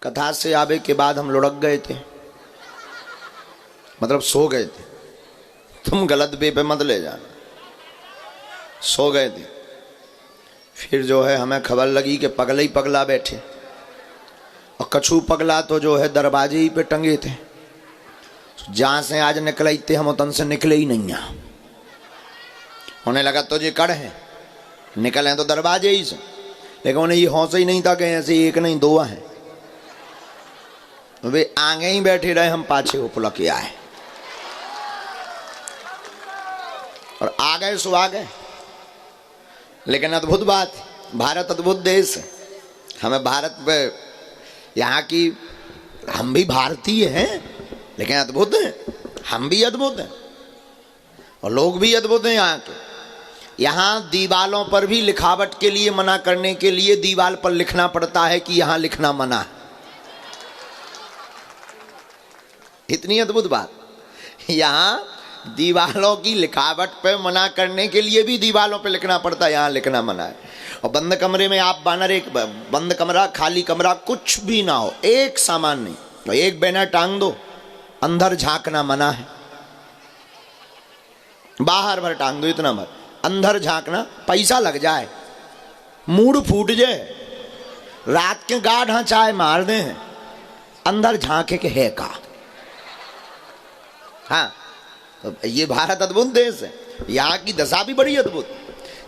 कथा से आवे के बाद हम लुढ़क गए थे, मतलब सो गए थे। तुम गलत वे पे मत ले जाना, सो गए थे। फिर जो है हमें खबर लगी कि पगले ही पगला बैठे, और कछू पगला तो जो है दरवाजे ही पे टंगे थे। जहाँ से आज निकले थे हम उतन से निकले ही नहीं। यहाँ उन्हें लगा तो ये कड़ है, निकले तो दरवाजे ही से, लेकिन उन्हें ये हौसला ही नहीं था कि ऐसे एक नहीं दो हैं। वे आगे ही बैठे रहे, हम पाछे उपला के आए और आ गए सो आ गए। लेकिन अद्भुत बात, भारत अद्भुत देश है। हमें भारत पे यहाँ की, हम भी भारतीय हैं लेकिन अद्भुत हैं, हम भी अद्भुत हैं और लोग भी अद्भुत हैं यहाँ के। यहाँ दीवालों पर भी लिखावट के लिए मना करने के लिए दीवाल पर लिखना पड़ता है कि यहाँ लिखना मना है। इतनी अद्भुत बात, यहाँ दीवालों की लिखावट पे मना करने के लिए भी दीवालों पे लिखना पड़ता है, यहाँ लिखना मना है। और बंद कमरे में आप बानर, एक बंद कमरा, खाली कमरा, कुछ भी ना हो, एक सामान नहीं, तो एक बैनर टांग दो, अंदर झांकना मना है। बाहर भर टांग दो इतना भर, अंदर झांकना, पैसा लग जाए, मूड फूट जाए, रात के गाढ़ हाँ चाय मार दे, अंदर झांके के है का। हाँ, तो ये भारत अद्भुत देश है। यहाँ की दशा भी बड़ी अद्भुत।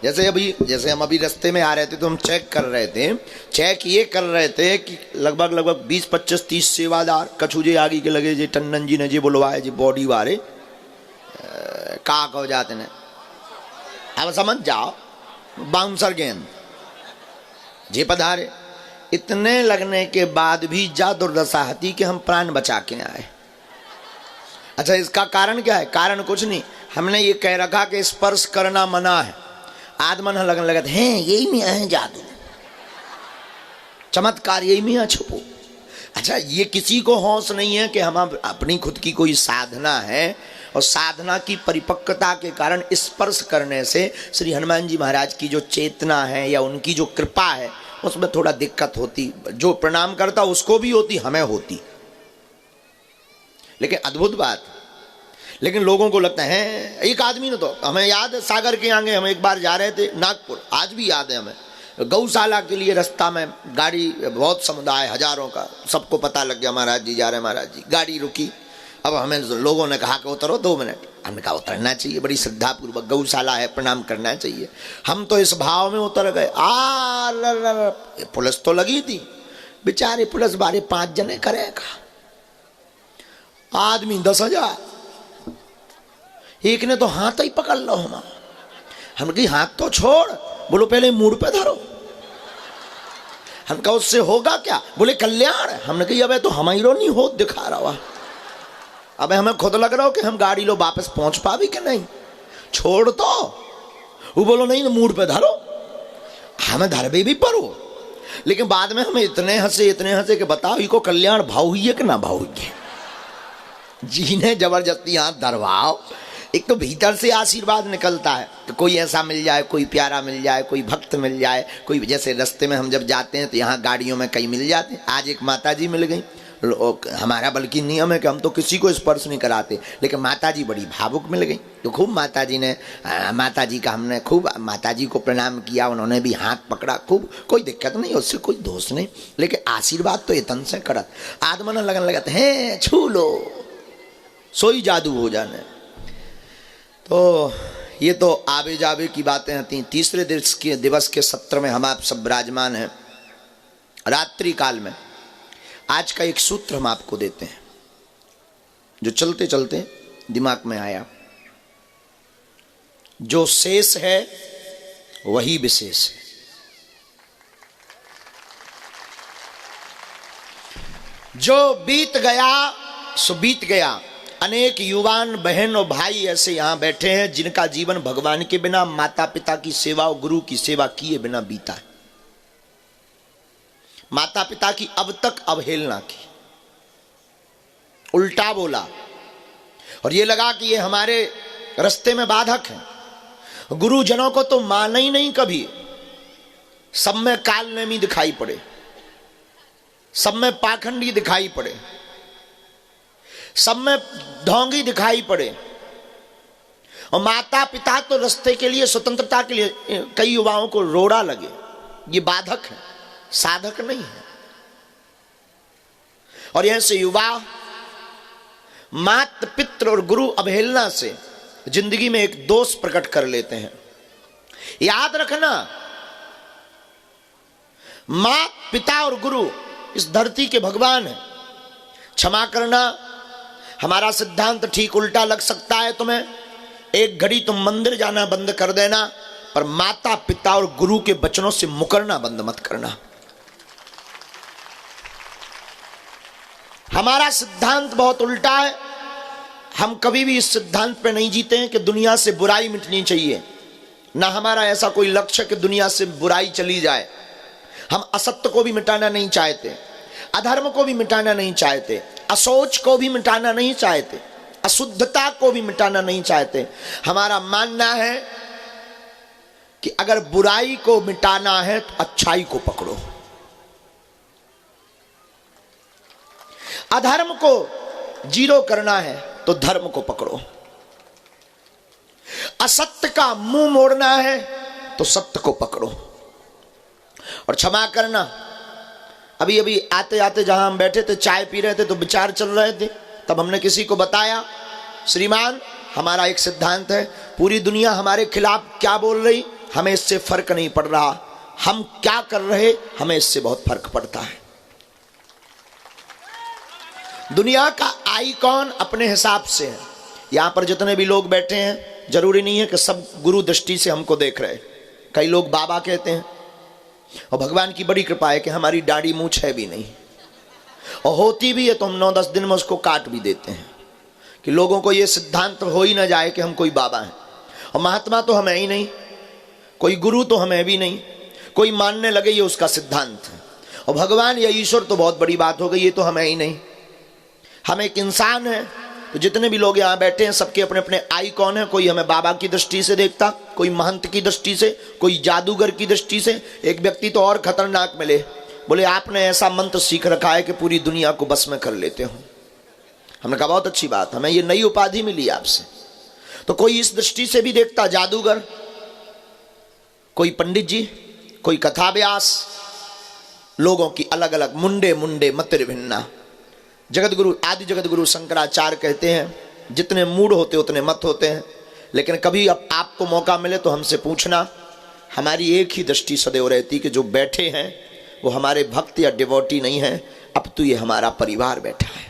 जैसे हम अभी रास्ते में आ रहे थे तो हम चेक कर रहे थे, चेक ये कर रहे थे कि लगभग 20, 25, 30 सेवादार कछुजे आगे के लगे, जे टंडन जी ने जे बुलवाए, जे बॉडी वाले काक हो जाते ने, अब समझ जाओ, बाउंसर गेंद जे पधारे। इतने लगने के बाद भी जा दुर्दशा हती कि हम प्राण बचा के आए। अच्छा, इसका कारण क्या है? कारण कुछ नहीं, हमने ये कह रखा कि स्पर्श करना मना है। आदमन लगने लगे हैं यही में है जादू, चमत्कार यही में है छुपो। अच्छा, ये किसी को होश नहीं है कि हम अपनी खुद की कोई साधना है और साधना की परिपक्वता के कारण स्पर्श करने से श्री हनुमान जी महाराज की जो चेतना है या उनकी जो कृपा है उसमें थोड़ा दिक्कत होती। जो प्रणाम करता उसको भी होती, हमें होती। लेकिन अद्भुत बात, लेकिन लोगों को लगता है। एक आदमी ने तो, हमें याद है सागर के आगे हम एक बार जा रहे थे नागपुर, आज भी याद है हमें, गौशाला के लिए रास्ता में गाड़ी, बहुत समुदाय हजारों का, सबको पता लग गया महाराज जी जा रहे हैं, महाराज जी। गाड़ी रुकी, अब हमें लोगों ने कहा कि उतरो 2 मिनट। हमने कहा उतरना चाहिए, बड़ी श्रद्धापूर्वक, गौशाला है, प्रणाम करना चाहिए। हम तो इस भाव में उतर गए। पुलिस तो लगी थी, बेचारे पुलिस बारे 5 जने करेगा, आदमी 10,000। एक ने तो हाथ ही पकड़ लो, हम कही हाथ तो छोड़, बोलो पहले मूड पे धरो। हम कहा उससे होगा क्या? बोले कल्याण। हमने कही अबे तो हमारी नहीं हो दिखा रहा, अबे हमें खुद लग रहा हो कि हम गाड़ी लो वापस पहुंच पावी कि नहीं, छोड़ तो। वो बोलो नहीं मूड पे धरो, हमें धरबे भी परो। लेकिन बाद में हमें इतने हंसे कि बताओ इको कल्याण भाव हुई है कि ना भाव हुई है। जी ने जबरदस्ती हाथ धरवाओ, एक तो भीतर से आशीर्वाद निकलता है कि कोई ऐसा मिल जाए, कोई प्यारा मिल जाए, कोई भक्त मिल जाए, कोई, जैसे रास्ते में हम जब जाते हैं तो यहाँ गाड़ियों में कई मिल जाते हैं। आज एक माता जी मिल गई। हमारा बल्कि नियम है कि हम तो किसी को स्पर्श नहीं कराते, लेकिन माता जी बड़ी भावुक मिल गई तो खूब माता जी का हमने खूब माता जी को प्रणाम किया, उन्होंने भी हाथ पकड़ा, खूब, कोई दिक्कत नहीं, उससे कोई दोष नहीं, लेकिन आशीर्वाद तो इतन से करत। आदमन लगन लगते हैं छू लो, सोई जादू हो जाने। तो ये तो आवे जावे की बातें थी। तीसरे दिवस के सत्र में हम आप सब विराजमान हैं। रात्रि काल में आज का एक सूत्र हम आपको देते हैं जो चलते चलते दिमाग में आया। जो शेष है वही विशेष है। जो बीत गया सो बीत गया। अनेक युवान बहन और भाई ऐसे यहां बैठे हैं जिनका जीवन भगवान के बिना, माता पिता की सेवा और गुरु की सेवा किए बिना बीता है। माता पिता की अब तक अवहेलना की, उल्टा बोला और ये लगा कि ये हमारे रास्ते में बाधक हैं। गुरुजनों को तो माना ही नहीं कभी, सब में काल नेमी दिखाई पड़े। सब में पाखंडी दिखाई पड़े, सब में ढोंगी दिखाई पड़े, और माता पिता तो रास्ते के लिए, स्वतंत्रता के लिए कई युवाओं को रोड़ा लगे, ये बाधक है, साधक नहीं है। और ऐसे युवा माता पितृ और गुरु अवहेलना से जिंदगी में एक दोष प्रकट कर लेते हैं। याद रखना, मां पिता और गुरु इस धरती के भगवान है। क्षमा करना, हमारा सिद्धांत ठीक उल्टा लग सकता है तुम्हें। एक घड़ी तुम मंदिर जाना बंद कर देना, पर माता पिता और गुरु के वचनों से मुकरना बंद मत करना। हमारा सिद्धांत बहुत उल्टा है। हम कभी भी इस सिद्धांत पे नहीं जीते हैं कि दुनिया से बुराई मिटनी चाहिए। ना हमारा ऐसा कोई लक्ष्य कि दुनिया से बुराई चली जाए। हम असत्य को भी मिटाना नहीं चाहते, अधर्म को भी मिटाना नहीं चाहते, असोच को भी मिटाना नहीं चाहते, अशुद्धता को भी मिटाना नहीं चाहते। हमारा मानना है कि अगर बुराई को मिटाना है तो अच्छाई को पकड़ो, अधर्म को जीरो करना है तो धर्म को पकड़ो, असत्य का मुंह मोड़ना है तो सत्य को पकड़ो। और क्षमा करना, अभी अभी आते आते जहां हम बैठे थे, चाय पी रहे थे, तो विचार चल रहे थे, तब हमने किसी को बताया, श्रीमान हमारा एक सिद्धांत है, पूरी दुनिया हमारे खिलाफ क्या बोल रही हमें इससे फर्क नहीं पड़ रहा, हम क्या कर रहे हमें इससे बहुत फर्क पड़ता है। दुनिया का आइकॉन अपने हिसाब से है। यहां पर जितने भी लोग बैठे हैं, जरूरी नहीं है कि सब गुरु दृष्टि से हमको देख रहे। कई लोग बाबा कहते हैं, और भगवान की बड़ी कृपा है कि हमारी दाढ़ी मूंछ है भी नहीं, और होती भी है तो हम 9-10 दिन में उसको काट भी देते हैं कि लोगों को ये सिद्धांत हो ही ना जाए कि हम कोई बाबा हैं। और महात्मा तो हमें ही नहीं, कोई गुरु तो हमें भी नहीं, कोई मानने लगे ये उसका सिद्धांत है। और भगवान या ईश्वर तो बहुत बड़ी बात हो गई, ये तो हमें ही नहीं। हम एक इंसान है, तो जितने भी लोग यहाँ बैठे हैं सबके अपने अपने आइकॉन है। कोई हमें बाबा की दृष्टि से देखता, कोई महंत की दृष्टि से, कोई जादूगर की दृष्टि से। एक व्यक्ति तो और खतरनाक मिले, बोले आपने ऐसा मंत्र सीख रखा है कि पूरी दुनिया को बस में कर लेते हो। हमने कहा बहुत अच्छी बात, हमें ये नई उपाधि मिली आपसे। तो कोई इस दृष्टि से भी देखता, जादूगर, कोई पंडित जी, कोई कथा व्यास, लोगों की अलग अलग मुंडे मुंडे मतिर भिन्ना। जगत गुरु आदि जगत गुरु शंकराचार्य कहते हैं जितने मूड होते उतने मत होते हैं। लेकिन कभी अब आपको मौका मिले तो हमसे पूछना, हमारी एक ही दृष्टि सदैव रहती कि जो बैठे हैं वो हमारे भक्त या डिवोटी नहीं है, अब तो ये हमारा परिवार बैठा है।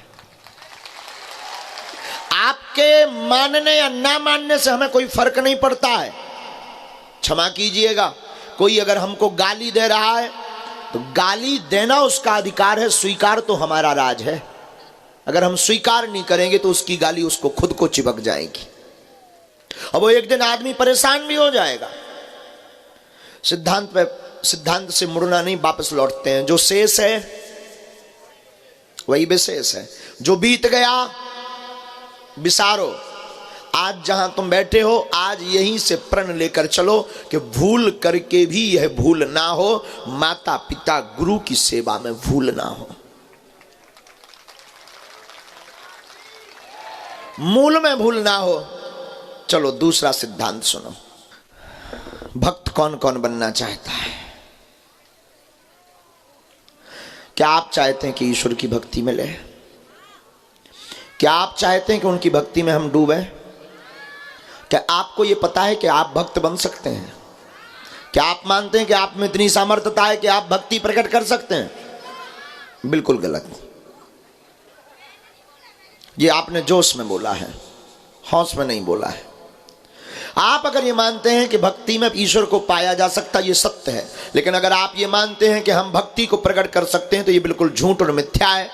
आपके मानने या ना मानने से हमें कोई फर्क नहीं पड़ता है। क्षमा कीजिएगा, कोई अगर हमको गाली दे रहा है तो गाली देना उसका अधिकार है, स्वीकार तो हमारा राज है। अगर हम स्वीकार नहीं करेंगे तो उसकी गाली उसको खुद को चिपक जाएगी, और वो एक दिन आदमी परेशान भी हो जाएगा। सिद्धांत से मुड़ना नहीं, वापस लौटते हैं। जो शेष है वही विशेष है। जो बीत गया विसारो। आज जहां तुम बैठे हो, आज यहीं से प्रण लेकर चलो कि भूल करके भी यह भूल ना हो, माता पिता गुरु की सेवा में भूल ना हो, मूल में भूल ना हो। चलो दूसरा सिद्धांत सुनो। भक्त कौन कौन बनना चाहता है? क्या आप चाहते हैं कि ईश्वर की भक्ति मिले? क्या आप चाहते हैं कि उनकी भक्ति में हम डूबे? क्या आपको यह पता है कि आप भक्त बन सकते हैं? क्या आप मानते हैं कि आप में इतनी सामर्थ्यता है कि आप भक्ति प्रकट कर सकते हैं? बिल्कुल गलत। ये आपने जोश में बोला है, हौस में नहीं बोला है। आप अगर ये मानते हैं कि भक्ति में ईश्वर को पाया जा सकता, ये सत्य है। लेकिन अगर आप ये मानते हैं कि हम भक्ति को प्रकट कर सकते हैं, तो ये बिल्कुल झूठ और मिथ्या है।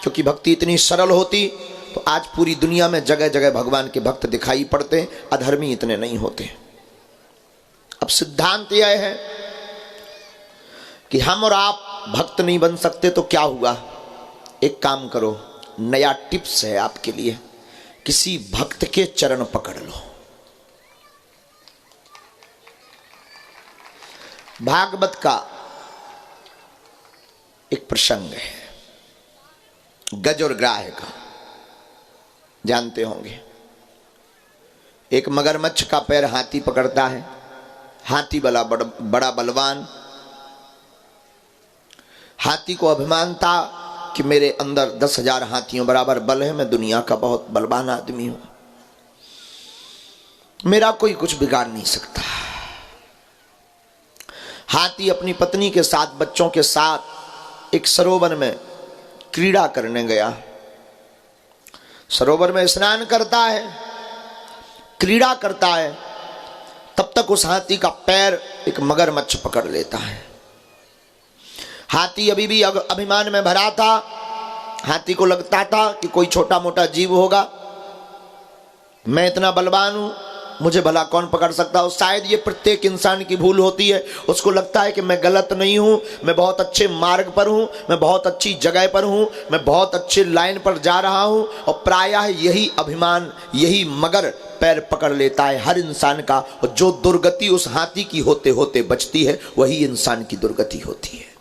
क्योंकि भक्ति इतनी सरल होती तो आज पूरी दुनिया में जगह जगह भगवान के भक्त दिखाई पड़ते, अधर्मी इतने नहीं होते। अब सिद्धांत यह है कि हम और आप भक्त नहीं बन सकते, तो क्या हुआ? एक काम करो, नया टिप्स है आपके लिए, किसी भक्त के चरण पकड़ लो। भागवत का एक प्रसंग है गज और ग्राह का, जानते होंगे। एक मगरमच्छ का पैर हाथी पकड़ता है। हाथी बड़ा बलवान। हाथी को अभिमान था कि मेरे अंदर 10,000 हाथियों बराबर बल है, मैं दुनिया का बहुत बलवान आदमी हूं, मेरा कोई कुछ बिगाड़ नहीं सकता। हाथी अपनी पत्नी के साथ, बच्चों के साथ एक सरोवर में क्रीड़ा करने गया। सरोवर में स्नान करता है, क्रीड़ा करता है, तब तक उस हाथी का पैर एक मगरमच्छ पकड़ लेता है। हाथी अभी भी अभिमान में भरा था। हाथी को लगता था कि कोई छोटा मोटा जीव होगा, मैं इतना बलवान हूं, मुझे भला कौन पकड़ सकता हो। शायद ये प्रत्येक इंसान की भूल होती है। उसको लगता है कि मैं गलत नहीं हूं, मैं बहुत अच्छे मार्ग पर हूं, मैं बहुत अच्छी जगह पर हूं, मैं बहुत अच्छे लाइन पर जा रहा हूं। और प्रायः यही अभिमान, यही मगर पैर पकड़ लेता है हर इंसान का। और जो दुर्गति उस हाथी की होते होते बचती है, वही इंसान की दुर्गति होती है।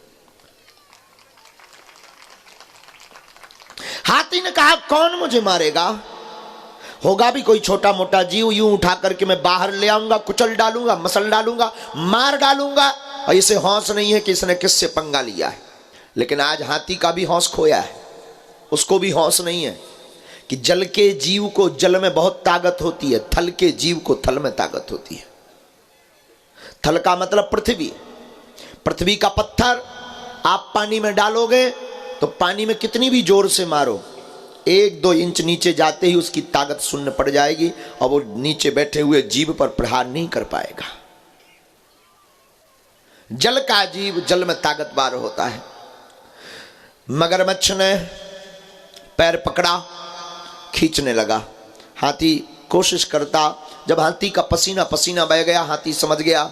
हाथी ने कहा, कौन मुझे मारेगा? होगा भी कोई छोटा मोटा जीव, यूं उठा करके मैं बाहर ले आऊंगा, कुचल डालूंगा, मसल डालूंगा, मार डालूंगा। और इसे हौस नहीं है कि इसने किससे पंगा लिया है। लेकिन आज हाथी का भी हौस खोया है। उसको भी हौस नहीं है कि जल के जीव को जल में बहुत ताकत होती है, थल के जीव को थल में ताकत होती है। थल का मतलब पृथ्वी। पृथ्वी का पत्थर आप पानी में डालोगे तो पानी में कितनी भी जोर से मारो, 1-2 इंच नीचे जाते ही उसकी ताकत शून्य पड़ जाएगी और वो नीचे बैठे हुए जीव पर प्रहार नहीं कर पाएगा। जल का जीव जल में ताकतवर होता है। मगरमच्छ ने पैर पकड़ा, खींचने लगा। हाथी कोशिश करता, जब हाथी का पसीना पसीना बह गया, हाथी समझ गया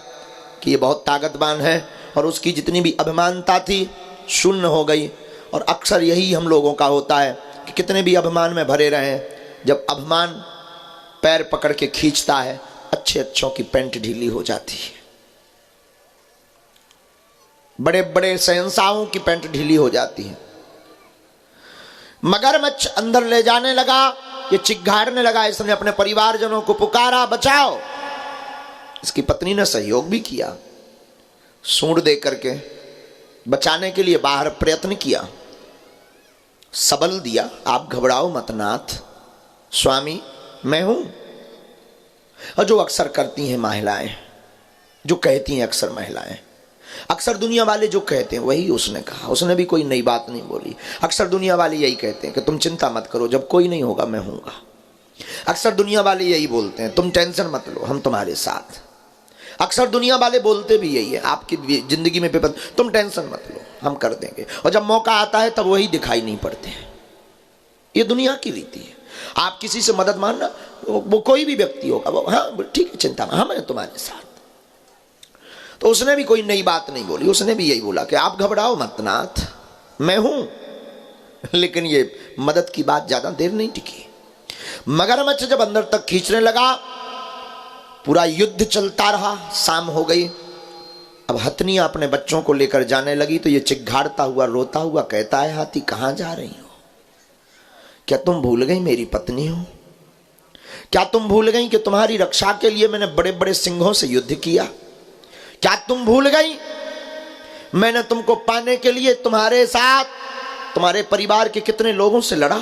कि ये बहुत ताकतवान है और उसकी जितनी भी अभिमानता थी शून्य हो गई। और अक्सर यही हम लोगों का होता है कि कितने भी अभिमान में भरे रहें, जब अभिमान पैर पकड़ के खींचता है, अच्छे अच्छों की पैंट ढीली हो जाती है। बड़े बड़े शहंशाहों की पैंट ढीली हो जाती है। मगरमच्छ अंदर ले जाने लगा, ये चिघाड़ने लगा। इसने अपने परिवारजनों को पुकारा, बचाओ। इसकी पत्नी ने सहयोग भी किया, सूंड दे करके बचाने के लिए बाहर प्रयत्न किया, सबल दिया। आप घबराओ मत नाथ, स्वामी मैं हूं। और जो अक्सर करती हैं महिलाएं, जो कहती हैं अक्सर महिलाएं, अक्सर दुनिया वाले जो कहते हैं वही उसने कहा। उसने भी कोई नई बात नहीं बोली। अक्सर दुनिया वाले यही कहते हैं कि तुम चिंता मत करो, जब कोई नहीं होगा मैं हूंगा। अक्सर दुनिया वाले यही बोलते हैं, तुम टेंशन मत लो, हम तुम्हारे साथ। अक्सर दुनिया वाले बोलते भी यही है, आपकी जिंदगी में विपद, तुम टेंशन मत लो, हम कर देंगे। और जब मौका आता है तब वही दिखाई नहीं पड़ते हैं। ये दुनिया की रीति है। आप किसी से मदद मांगना, वो कोई भी व्यक्ति होगा, वो हाँ ठीक है, चिंता में, हम हैं तुम्हारे साथ। तो उसने भी कोई नई बात नहीं बोली। उसने भी यही बोला कि आप घबराओ मत नाथ, मैं हूं। लेकिन ये मदद की बात ज्यादा देर नहीं टिकी। मगरमच्छ जब अंदर तक खींचने लगा, पूरा युद्ध चलता रहा। शाम हो गई। अब हथनियां अपने बच्चों को लेकर जाने लगी तो ये चिघाड़ता हुआ, रोता हुआ कहता है, हाथी कहां जा रही हो? क्या तुम भूल गई मेरी पत्नी हो? क्या तुम भूल गई कि तुम्हारी रक्षा के लिए मैंने बड़े बड़े सिंहों से युद्ध किया? क्या तुम भूल गई मैंने तुमको पाने के लिए तुम्हारे साथ, तुम्हारे परिवार के कितने लोगों से लड़ा?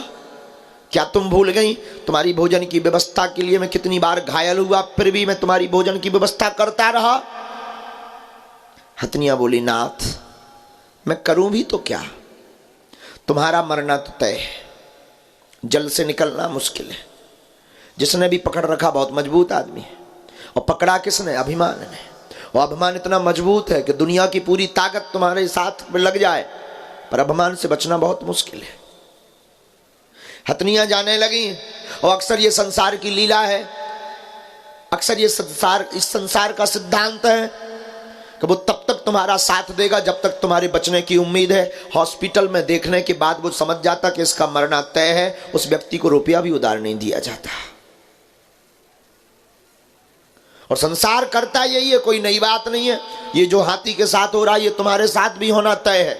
क्या तुम भूल गई तुम्हारी भोजन की व्यवस्था के लिए मैं कितनी बार घायल हुआ, फिर भी मैं तुम्हारी भोजन की व्यवस्था करता रहा? हथनियां बोली, नाथ मैं करूं भी तो क्या, तुम्हारा मरना तो तय है, जल से निकलना मुश्किल है। जिसने भी पकड़ रखा बहुत मजबूत आदमी है, और पकड़ा किसने? अभिमान ने। और अभिमान इतना मजबूत है कि दुनिया की पूरी ताकत तुम्हारे साथ में लग जाए, पर अभिमान से बचना बहुत मुश्किल है। हथनियां जाने लगी। और अक्सर ये संसार की लीला है, अक्सर ये संसार, इस संसार का सिद्धांत है कि वो तब तक तुम्हारा साथ देगा जब तक तुम्हारे बचने की उम्मीद है। हॉस्पिटल में देखने के बाद वो समझ जाता कि इसका मरना तय है, उस व्यक्ति को रुपया भी उधार नहीं दिया जाता। और संसार करता यही है, कोई नई बात नहीं है। ये जो हाथी के साथ हो रहा है ये तुम्हारे साथ भी होना तय है।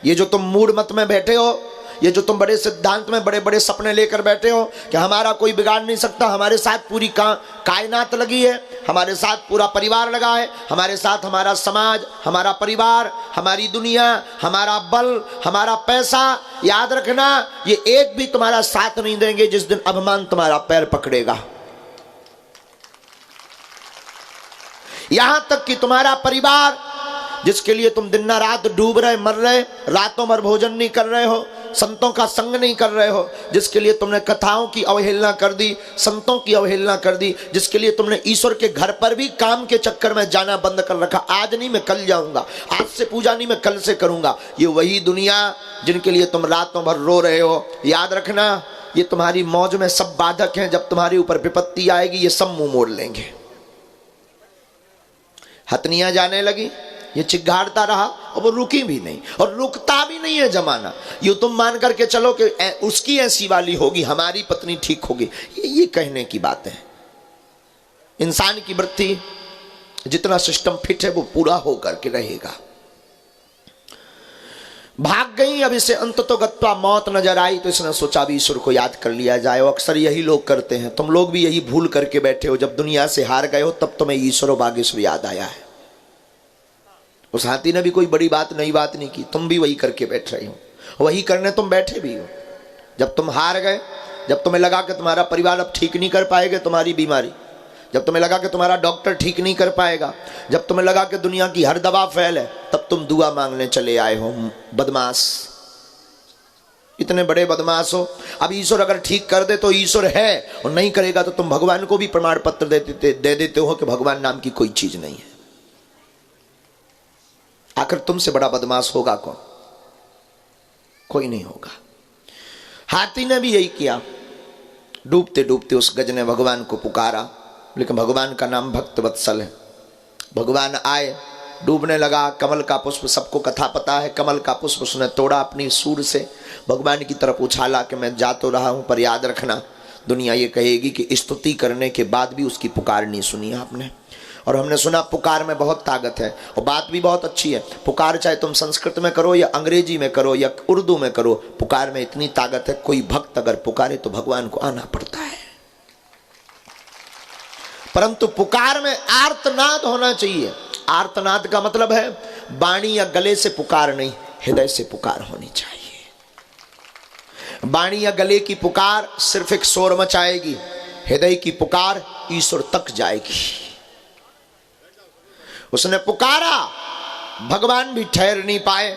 ये जो तुम मूड मत में बैठे हो, ये जो तुम बड़े सिद्धांत में बड़े बड़े सपने लेकर बैठे हो कि हमारा कोई बिगाड़ नहीं सकता, हमारे साथ पूरी कायनात लगी है, हमारे साथ पूरा परिवार लगा है, हमारे साथ हमारा समाज, हमारा परिवार, हमारी दुनिया, हमारा बल, हमारा पैसा, याद रखना ये एक भी तुम्हारा साथ नहीं देंगे जिस दिन अभिमान तुम्हारा पैर पकड़ेगा। यहां तक कि तुम्हारा परिवार जिसके लिए तुम दिन रात डूब रहे, मर रहे, रातों भर भोजन नहीं कर रहे हो, संतों का संग नहीं कर रहे हो, जिसके लिए तुमने कथाओं की अवहेलना कर दी, संतों की अवहेलना कर दी, जिसके लिए तुमने ईश्वर के घर पर भी काम के चक्कर में जाना बंद कर रखा, आज नहीं मैं कल जाऊंगा, आज से पूजा नहीं मैं कल से करूंगा, ये वही दुनिया जिनके लिए तुम रातों भर रो रहे हो। याद रखना ये तुम्हारी मौज में सब बाधक हैं, जब तुम्हारे ऊपर विपत्ति आएगी ये सब मुंह मोड़ लेंगे। हथनियां जाने लगी, ये चिघाड़ता रहा और वो रुकी भी नहीं और रुकता भी नहीं है जमाना। यूं तुम मान करके चलो कि उसकी ऐसी वाली होगी, हमारी पत्नी ठीक होगी, ये कहने की बात है। इंसान की वृत्ति जितना सिस्टम फिट है वो पूरा हो करके रहेगा। भाग गई, अब इसे अंत तो गत्वा मौत नजर आई तो इसने सोचा भी ईश्वर को याद कर लिया जाए। और अक्सर यही लोग करते हैं, तुम लोग भी यही भूल करके बैठे हो, जब दुनिया से हार गए हो तब तुम्हें ईश्वर और बागेश्वर याद आया है। उस हाथी ने भी कोई बड़ी बात नई बात नहीं की, तुम भी वही करके बैठ रहे हो, वही करने तुम बैठे भी हो। जब तुम हार गए, जब तुम्हें लगा कि तुम्हारा परिवार अब ठीक नहीं कर पाएगा तुम्हारी बीमारी, जब तुम्हें लगा कि तुम्हारा डॉक्टर ठीक नहीं कर पाएगा, जब तुम्हें लगा कि दुनिया की हर दवा फेल है, तब तुम दुआ मांगने चले आए हो। बदमाश, इतने बड़े बदमाश हो। अब ईश्वर अगर ठीक कर दे तो ईश्वर है, और नहीं करेगा तो तुम भगवान को भी प्रमाण पत्र दे देते हो कि भगवान नाम की कोई चीज नहीं है। आखिर तुमसे बड़ा बदमाश होगा कौन? कोई नहीं होगा। हाथी ने भी यही किया, डूबते डूबते उस गज ने भगवान को पुकारा, लेकिन भगवान का नाम भक्त वत्सल है। भगवान आए, डूबने लगा, कमल का पुष्प, सबको कथा पता है, कमल का पुष्प उसने तोड़ा, अपनी सूर से भगवान की तरफ उछाला कि मैं जा तो रहा हूं पर याद रखना दुनिया ये कहेगी कि स्तुति करने के बाद भी उसकी पुकार नहीं सुनी आपने। और हमने सुना पुकार में बहुत ताकत है, और बात भी बहुत अच्छी है। पुकार चाहे तुम संस्कृत में करो या अंग्रेजी में करो या उर्दू में करो, पुकार में इतनी ताकत है, कोई भक्त अगर पुकारे तो भगवान को आना पड़ता है। परंतु पुकार में आर्तनाद होना चाहिए। आर्तनाद का मतलब है वाणी या गले से पुकार नहीं, हृदय से पुकार होनी चाहिए। वाणी या गले की पुकार सिर्फ एक शोर मचाएगी, हृदय की पुकार ईश्वर तक जाएगी। उसने पुकारा, भगवान भी ठहर नहीं पाए,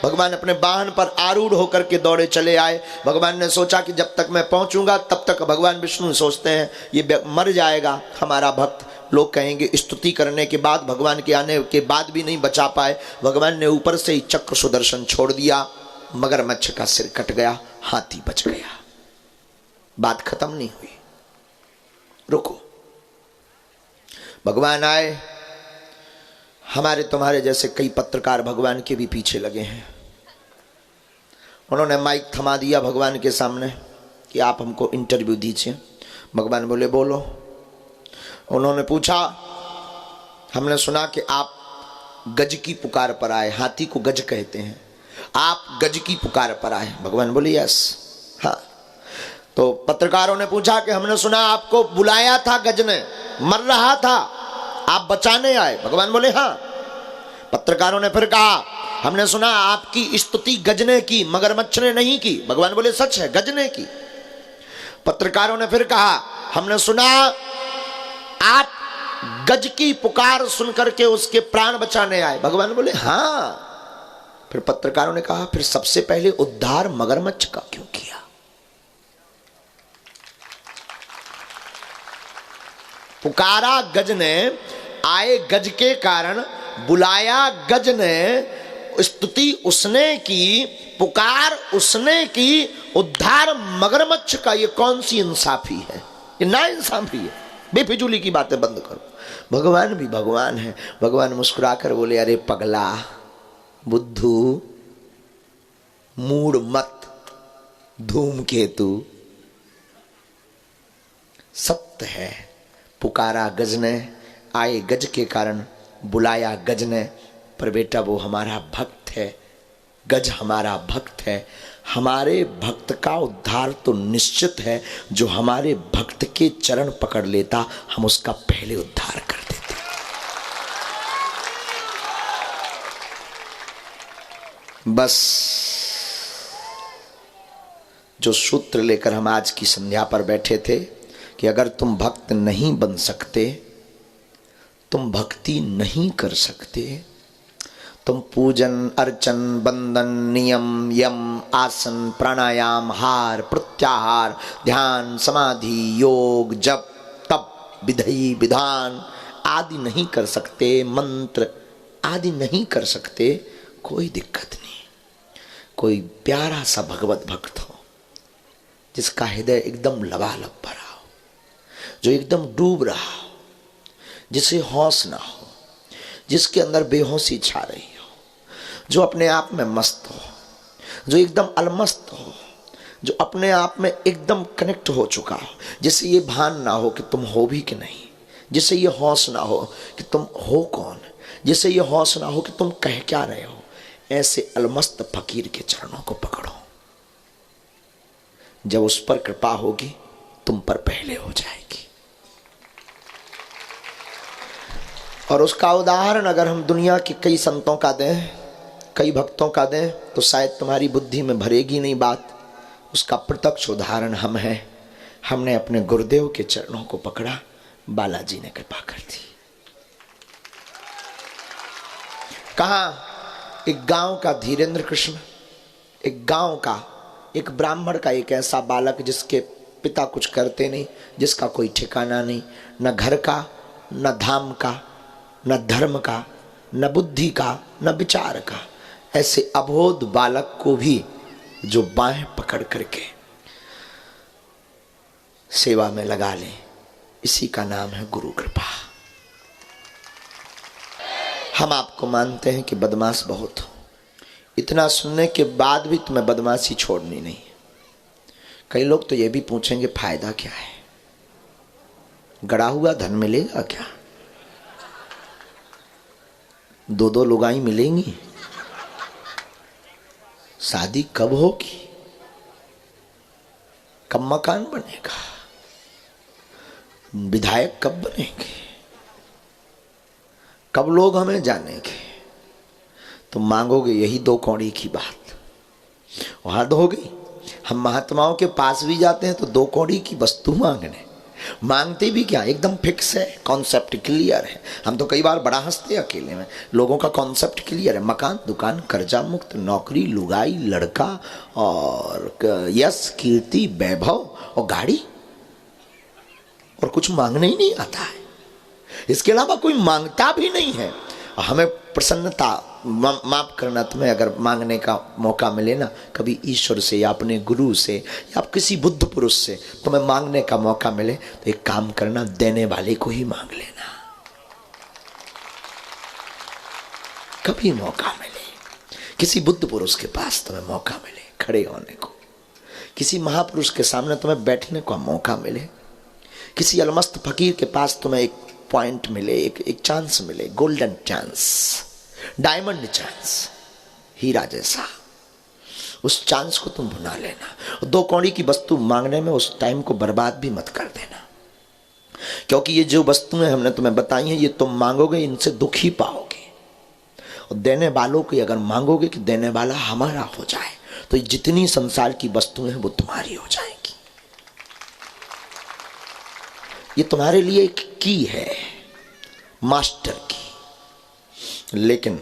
भगवान अपने वाहन पर आरूढ़ होकर के दौड़े चले आए। भगवान ने सोचा कि जब तक मैं पहुंचूंगा तब तक, भगवान विष्णु सोचते हैं ये मर जाएगा हमारा भक्त, लोग कहेंगे स्तुति करने के बाद, भगवान के आने के बाद भी नहीं बचा पाए। भगवान ने ऊपर से ही चक्र सुदर्शन छोड़ दिया, मगरमच्छ का सिर कट गया, हाथी बच गया। बात खत्म नहीं हुई, रुको। भगवान आए, हमारे तुम्हारे जैसे कई पत्रकार भगवान के भी पीछे लगे हैं। उन्होंने माइक थमा दिया भगवान के सामने कि आप हमको इंटरव्यू दीजिए। भगवान बोले बोलो। उन्होंने पूछा, हमने सुना कि आप गज की पुकार पर आए, हाथी को गज कहते हैं, आप गज की पुकार पर आए। भगवान बोले यस, हाँ। तो पत्रकारों ने पूछा कि हमने सुना आपको बुलाया था गज ने, मर रहा था, आप बचाने आए। भगवान बोले हाँ। पत्रकारों ने फिर कहा, हमने सुना आपकी स्तुति गज ने की, मगरमच्छ ने नहीं की। भगवान बोले सच है, गज ने की। पत्रकारों ने फिर कहा, हमने सुना आप गज की पुकार सुनकर के उसके प्राण बचाने आए। भगवान बोले हाँ। फिर पत्रकारों ने कहा, फिर सबसे पहले उद्धार मगरमच्छ का क्यों किया? पुकारा गज ने, आए गज के कारण, बुलाया गज ने, स्तुति उसने की, पुकार उसने की, उद्धार मगरमच्छ का। ये कौन सी इंसाफी है? ये ना इंसाफी है। बेफिजूली की बातें बंद करो। भगवान भी भगवान है। भगवान मुस्कुराकर बोले, अरे पगला, बुद्धू, मूड मत, धूमकेतु, सत्य है। पुकारा गज ने, आए गज के कारण, बुलाया गज ने, पर बेटा वो हमारा भक्त है, गज हमारा भक्त है। हमारे भक्त का उद्धार तो निश्चित है। जो हमारे भक्त के चरण पकड़ लेता, हम उसका पहले उद्धार कर देते। बस जो सूत्र लेकर हम आज की संध्या पर बैठे थे कि अगर तुम भक्त नहीं बन सकते, तुम भक्ति नहीं कर सकते, तुम पूजन अर्चन बंदन नियम यम आसन प्राणायाम हार प्रत्याहार ध्यान समाधि योग जप तप विधि विधान आदि नहीं कर सकते, मंत्र आदि नहीं कर सकते, कोई दिक्कत नहीं। कोई प्यारा सा भगवत भक्त हो जिसका हृदय एकदम लबालब भरा हो, जो एकदम डूब रहा हो, जिसे होश ना हो, जिसके अंदर बेहोशी छा रही हो, जो अपने आप में मस्त हो, जो एकदम अलमस्त हो, जो अपने आप में एकदम कनेक्ट हो चुका हो, जिसे ये भान ना हो कि तुम हो भी कि नहीं, जिसे ये होश ना हो कि तुम हो कौन, जिसे ये होश ना हो कि तुम कह क्या रहे हो, ऐसे अलमस्त फकीर के चरणों को पकड़ो। जब उस पर कृपा होगी, तुम पर पहले हो जाएगी। और उसका उदाहरण अगर हम दुनिया के कई संतों का दें, कई भक्तों का दें, तो शायद तुम्हारी बुद्धि में भरेगी नहीं बात। उसका प्रत्यक्ष उदाहरण हम हैं। हमने अपने गुरुदेव के चरणों को पकड़ा, बालाजी ने कृपा कर दी। कहाँ? एक गांव का धीरेन्द्र कृष्ण, एक गांव का एक ब्राह्मण का एक ऐसा बालक जिसके पिता कुछ करते नहीं, जिसका कोई ठिकाना नहीं, न घर का, न धाम का, न धर्म का, न बुद्धि का, न विचार का, ऐसे अबोध बालक को भी जो बाहें पकड़ करके सेवा में लगा ले, इसी का नाम है गुरु कृपा। हम आपको मानते हैं कि बदमाश बहुत हो, इतना सुनने के बाद भी तुम्हें बदमाशी छोड़नी नहीं। कई लोग तो ये भी पूछेंगे फायदा क्या है, गड़ा हुआ धन मिलेगा क्या, दो दो लुगाई मिलेंगी, शादी कब होगी, कब मकान बनेगा, विधायक कब बनेंगे, कब लोग हमें जानेंगे। तो मांगोगे यही दो कौड़ी की बात, वहां तो हो गई। हम महात्माओं के पास भी जाते हैं तो दो कौड़ी की वस्तु मांगने, मांगते भी क्या, एकदम फिक्स है, कॉन्सेप्ट क्लियर है। हम तो कई बार बड़ा हंसते अकेले में, लोगों का कॉन्सेप्ट क्लियर है, मकान दुकान कर्जा मुक्त नौकरी लुगाई लड़का और यश कीर्ति वैभव और गाड़ी, और कुछ मांगने ही नहीं आता है। इसके अलावा कोई मांगता भी नहीं है। हमें प्रसन्नता, माफ करना, तुम्हें अगर मांगने का मौका मिले ना कभी ईश्वर से या अपने गुरु से या किसी बुद्ध पुरुष से, तुम्हें मांगने का मौका मिले तो एक काम करना, देने वाले को ही मांग लेना। कभी मौका मिले, किसी बुद्ध पुरुष के पास तुम्हें मौका मिले खड़े होने को, किसी महापुरुष के सामने तुम्हें बैठने का मौका मिले, किसी अलमस्त फकीर के पास तुम्हें एक पॉइंट मिले, एक चांस मिले, गोल्डन चांस, डायमंड चांस, हीरा जैसा, उस चांस को तुम भुना लेना। दो कौड़ी की वस्तु मांगने में उस टाइम को बर्बाद भी मत कर देना, क्योंकि ये जो वस्तुएं हमने तुम्हें बताई हैं, ये तुम मांगोगे, इनसे दुख ही पाओगे। और देने वालों को अगर मांगोगे कि देने वाला हमारा हो जाए, तो जितनी संसार की वस्तुएं हैं वो तुम्हारी हो जाएंगी। ये तुम्हारे लिए एक की है, मास्टर की। लेकिन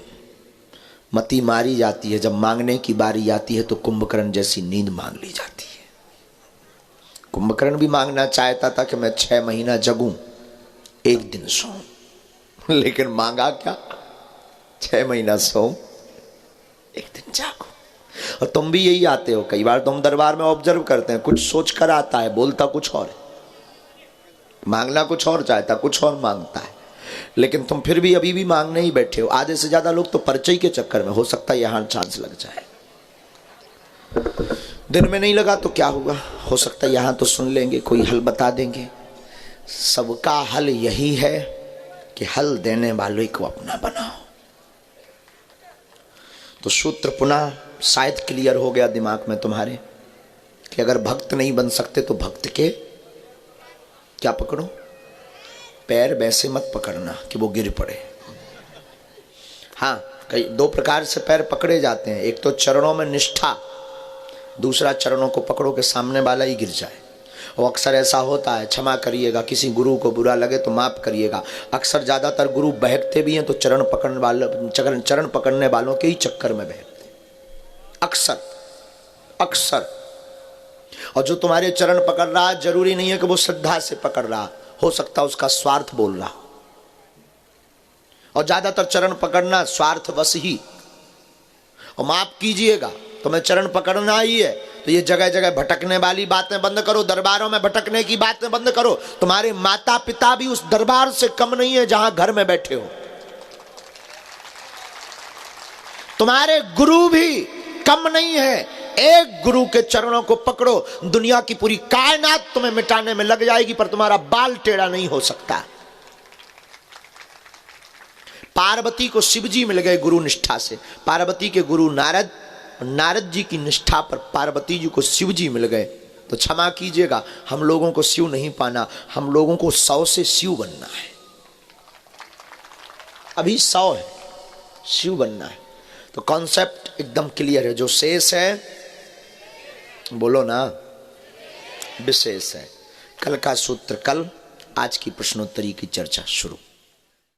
मती मारी जाती है, जब मांगने की बारी आती है तो कुंभकर्ण जैसी नींद मांग ली जाती है। कुंभकर्ण भी मांगना चाहता था कि मैं 6 महीना जगूं, एक दिन सोऊं, लेकिन मांगा क्या, 6 महीना सोऊं, एक दिन जागूं। और तुम भी यही आते हो, कई बार तुम दरबार में ऑब्जर्व करते हैं, कुछ सोच कर आता है, बोलता कुछ और है, मांगना कुछ और चाहता, कुछ और मांगता है, लेकिन तुम फिर भी अभी भी मांगने ही बैठे हो। आधे से ज्यादा लोग तो परिचय के चक्कर में, हो सकता है यहां चांस लग जाए, दिन में नहीं लगा तो क्या हुआ, हो सकता है यहां तो सुन लेंगे, कोई हल बता देंगे। सबका हल यही है कि हल देने वाले को अपना बनाओ। तो सूत्र पुनः शायद क्लियर हो गया दिमाग में तुम्हारे कि अगर भक्त नहीं बन सकते तो भक्त के क्या पकड़ो, पैर वैसे मत पकड़ना कि वो गिर पड़े। हाँ, कई दो प्रकार से पैर पकड़े जाते हैं, एक तो चरणों में निष्ठा, दूसरा चरणों को पकड़ो कि सामने वाला ही गिर जाए। और अक्सर ऐसा होता है, क्षमा करिएगा, किसी गुरु को बुरा लगे तो माफ करिएगा, अक्सर ज़्यादातर गुरु बहकते भी हैं तो चरण पकड़ने वालों के ही चक्कर में बहकते, अक्सर अक्सर। और जो तुम्हारे चरण पकड़ रहा है जरूरी नहीं है कि वो श्रद्धा से पकड़ रहा, हो सकता है उसका स्वार्थ बोल रहा। और ज्यादातर चरण पकड़ना स्वार्थवश ही। और माफ कीजिएगा, तुम्हें चरण पकड़ना ही है तो ये जगह जगह भटकने वाली बातें बंद करो, दरबारों में भटकने की बातें बंद करो। तुम्हारे माता पिता भी उस दरबार से कम नहीं है जहां घर में बैठे हो, तुम्हारे गुरु भी कम नहीं है। एक गुरु के चरणों को पकड़ो, दुनिया की पूरी कायनात तुम्हें मिटाने में लग जाएगी पर तुम्हारा बाल टेढ़ा नहीं हो सकता। पार्वती को शिवजी मिल गए गुरु निष्ठा से, पार्वती के गुरु नारद, नारद जी की निष्ठा पर पार्वती जी को शिवजी मिल गए। तो क्षमा कीजिएगा, हम लोगों को शिव नहीं पाना, हम लोगों को 100 से शिव बनना है। अभी 100 है, शिव बनना है। तो कॉन्सेप्ट एकदम क्लियर है, जो शेष है बोलो ना विशेष है। कल का सूत्र कल, आज की प्रश्नोत्तरी की चर्चा शुरू।